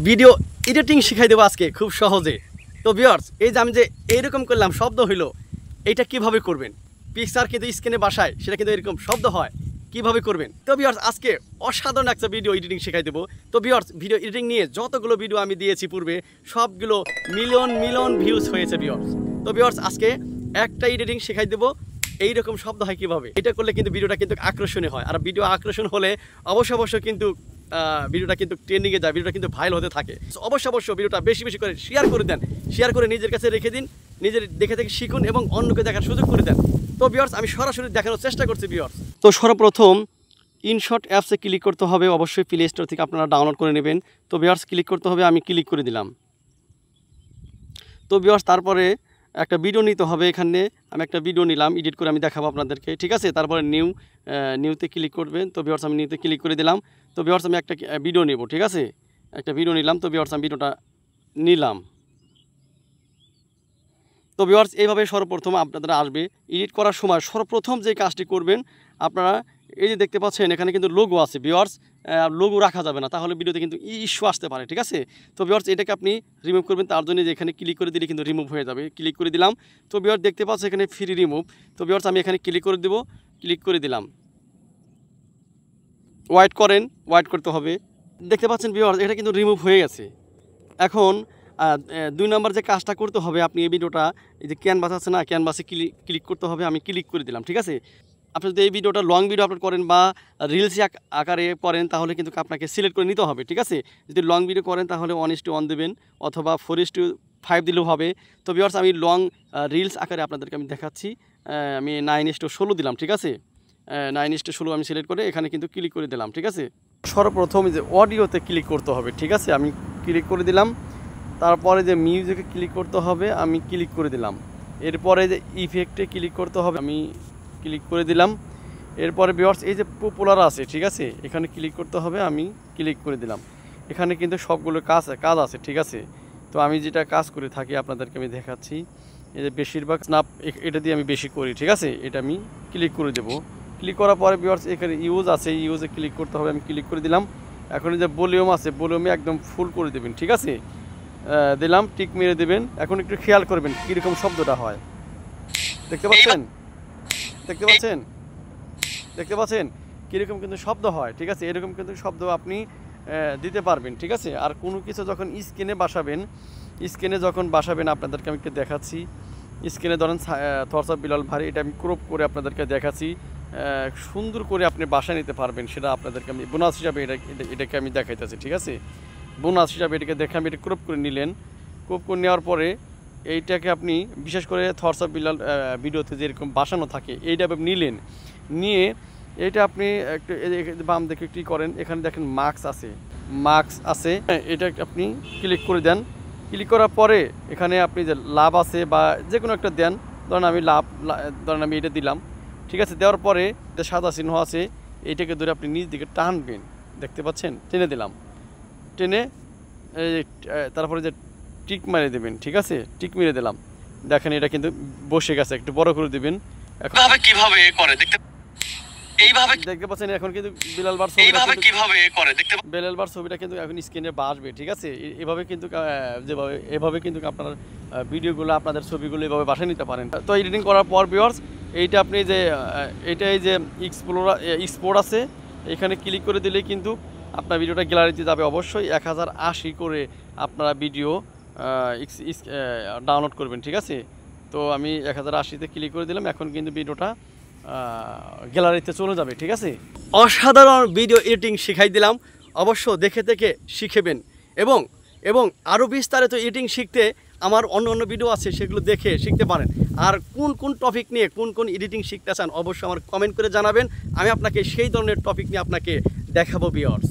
Video editing শিখাই দেবো আজকে খুব সহজে। তো ভিউয়ার্স, এই যে আমি যে এইরকম করলাম শব্দ হইলো, এইটা কিভাবে করবেন? পিকচার কিন্তু স্ক্রিনে বাসায় সেটা কিন্তু এরকম শব্দ হয়, কিভাবে করবেন? তো ভিউয়ার্স, আজকে অসাধারণ একটা ভিডিও এডিটিং শেখাই দেবো। তো ভিউয়ার্স, ভিডিও এডিটিং নিয়ে যতগুলো ভিডিও আমি দিয়েছি পূর্বে সবগুলো মিলিয়ন ভিউজ হয়েছে ভিউয়ার্স। তো ভিউয়ার্স, আজকে একটা এডিটিং শেখাই দেবো এইরকম শব্দ হয় কিভাবে। এটা করলে কিন্তু ভিডিওটা কিন্তু আকর্ষণীয় হয়, আর ভিডিও আকর্ষণ হলে অবশ্যই কিন্তু ভিডিওটা কিন্তু ট্রেন্ডিংয়ে যায়, ভিডিওটা কিন্তু ভাইরাল হতে থাকে। অবশ্যই ভিডিওটা বেশি করে শেয়ার করে দেন, শেয়ার করে নিজের কাছে রেখে দিন, নিজের দেখে শিখুন এবং অন্যকে দেখার সুযোগ করে দেন। তো ভিউয়ার্স, আমি সরাসরি দেখানোর চেষ্টা করছি ভিউয়ার্স। তো সর্বপ্রথম ইনশট অ্যাপসে ক্লিক করতে হবে, অবশ্যই প্লে স্টোর থেকে আপনারা ডাউনলোড করে নেবেন। তো ভিউয়ার্স, ক্লিক করতে হবে, আমি ক্লিক করে দিলাম। তো ভিউয়ার্স, তারপরে একটা ভিডিও নিতে হবে। এখানে আমি একটা ভিডিও নিলাম, এডিট করে আমি দেখাবো আপনাদেরকে, ঠিক আছে? তারপরে নিউতে ক্লিক করবেন। তো ভিউয়ার্স, আমি নিউতে ক্লিক করে দিলাম। তো ভিউয়ার্স, আমি একটা ভিডিও নেব, ঠিক আছে? একটা ভিডিও নিলাম। তো ভিউয়ার্স, আমি ভিডিওটা নিলাম। তো ভিউয়ার্স, এইভাবে সর্বপ্রথম আপনারা আসবে এডিট করার সময় সর্বপ্রথম যে কাজটি করবেন, আপনারা এই যে দেখতে পাচ্ছেন এখানে কিন্তু লোগো আছে ভিউয়ার্স, লোগো রাখা যাবে না, তাহলে ভিডিওতে কিন্তু ইস্যু আসতে পারে, ঠিক আছে? তো ভিউয়ার্স, এটাকে আপনি রিমুভ করবেন, তার জন্য যে এখানে ক্লিক করে দিলে কিন্তু রিমুভ হয়ে যাবে। ক্লিক করে দিলাম। তো ভিউয়ার্স, দেখতে পাচ্ছেন এখানে ফ্রি রিমুভ। তো ভিউয়ার্স, আমি এখানে ক্লিক করে দেব, ক্লিক করে দিলাম। ওয়েট করেন, ওয়েট করতে হবে। দেখতে পাচ্ছেন ভিউয়ার্স, এটা কিন্তু রিমুভ হয়ে গেছে। এখন 2 নম্বর যে কাজটা করতে হবে, আপনি এই ভিডিওটা এই যে ক্যানভাস আছে না, ক্যানভাসে ক্লিক করতে হবে। আমি ক্লিক করে দিলাম, ঠিক আছে? আপনি যদি এই ভিডিওটা লং ভিডিও আপলোড করেন বা রিলস আকারে করেন তাহলে কিন্তু আপনাকে সিলেক্ট করে নিতে হবে, ঠিক আছে? যদি লং ভিডিও করেন তাহলে 1:1 দেবেন অথবা 4:5 দিলেও হবে। তো ভিউয়ার্স, আমি লং রিলস আকারে আপনাদেরকে আমি দেখাচ্ছি। আমি 9:16 দিলাম, ঠিক আছে? 9:16 আমি সিলেক্ট করে এখানে কিন্তু ক্লিক করে দিলাম, ঠিক আছে? সর্বপ্রথম যে অডিওতে ক্লিক করতে হবে, ঠিক আছে? আমি ক্লিক করে দিলাম। তারপরে যে মিউজিকে ক্লিক করতে হবে, আমি ক্লিক করে দিলাম। এরপরে যে ইফেক্টে ক্লিক করতে হবে, আমি ক্লিক করে দিলাম। এরপরে ভিউয়ার্স, এই যে পপুলার আছে, ঠিক আছে? এখানে ক্লিক করতে হবে, আমি ক্লিক করে দিলাম। এখানে কিন্তু সবগুলো কাজ আছে, ঠিক আছে? তো আমি যেটা কাজ করে থাকি আপনাদেরকে আমি দেখাচ্ছি। এই যে বেশিরভাগ স্ন্যাপ এটা দিয়ে আমি বেশি করি, ঠিক আছে? এটা আমি ক্লিক করে দেব। ক্লিক করার পরে ভিউয়ার্স, এখানে ইউজ আছে, ইউজে ক্লিক করতে হবে, আমি ক্লিক করে দিলাম। এখন যে ভলিউম আছে, ভলিউমে একদম ফুল করে দেবেন, ঠিক আছে? দিলাম, টিক মেরে দেবেন। এখন একটু খেয়াল করবেন কীরকম শব্দটা হয়। দেখতে পাচ্ছেন কীরকম কিন্তু শব্দ হয়, ঠিক আছে? এরকম কিন্তু শব্দ আপনি দিতে পারবেন, ঠিক আছে? আর কোনো কিছু যখন স্ক্রিনে যখন বাসাবেন আপনাদেরকে আমি একটু দেখাচ্ছি। স্ক্রিনে ধরেন থটস অফ বিলাল ভারী, এটা আমি ক্রপ করে আপনাদেরকে দেখাচ্ছি। সুন্দর করে আপনি বাসা নিতে পারবেন, সেটা আপনাদেরকে আমি বোনাস হিসাবে এটাকে আমি দেখাইতেছি, ঠিক আছে? বোনাস হিসাবে এটাকে দেখে আমি এটা ক্রপ করে নিলেন। ক্রপ করে নেওয়ার পরে এইটাকে আপনি বিশেষ করে থটস অফ বিলাল ভিডিওতে যেরকম বাসানো থাকে এইটা আপনি নিয়ে এইটা আপনি একটু বাম দেখে কী করেন, এখানে দেখেন মার্কস আছে, এটা আপনি ক্লিক করে দেন। ক্লিক করার পরে এখানে আপনি যে লাভ আছে বা যে কোনো একটা দেন, ধরেন আমি এটা দিলাম, ঠিক আছে? দেওয়ার পরে যে সাদা চিহ্ন আছে এইটাকে ধরে আপনি নিচ দিকে টানবেন, দেখতে পাচ্ছেন? টেনে দিলাম, টেনে তারপরে যে টিক মেরে দেবেন, ঠিক আছে? টিক মেরে দিলাম, দেখেন এটা কিন্তু বসে গেছে। একটু বড় করে দিবেন। এখন কিভাবে করে দেখতে পাচ্ছেন, এখন কিন্তু বিলাল বার ছবিটা কিন্তু এখন স্ক্রিনে আসবে, ঠিক আছে? এভাবে কিন্তু আপনার ভিডিওগুলো, আপনাদের ছবিগুলো এভাবে বাসায় নিতে পারেন। তো এডিটিং করার পর ভিউয়ার্স, এইটা আপনি যে এই যে এক্সপোর্ট আছে, এখানে ক্লিক করে দিলে কিন্তু আপনার ভিডিওটা গ্যালারিতে যাবে। অবশ্যই 1080 করে আপনারা ভিডিও ডাউনলোড করবেন, ঠিক আছে? তো আমি 1080-তে ক্লিক করে দিলাম। এখন কিন্তু ভিডিওটা গ্যালারিতে চলে যাবে, ঠিক আছে? অসাধারণ ভিডিও এডিটিং শিখাই দিলাম। অবশ্য দেখে শিখেবেন এবং আরও বিস্তারিত এডিটিং শিখতে আমার অন্য ভিডিও আছে, সেগুলো দেখে শিখতে পারেন। আর কোন টপিক নিয়ে কোন এডিটিং শিখতে চান অবশ্যই আমার কমেন্ট করে জানাবেন। আমি আপনাকে সেই ধরনের টপিক নিয়ে আপনাকে দেখাবো ভিউয়ার্স।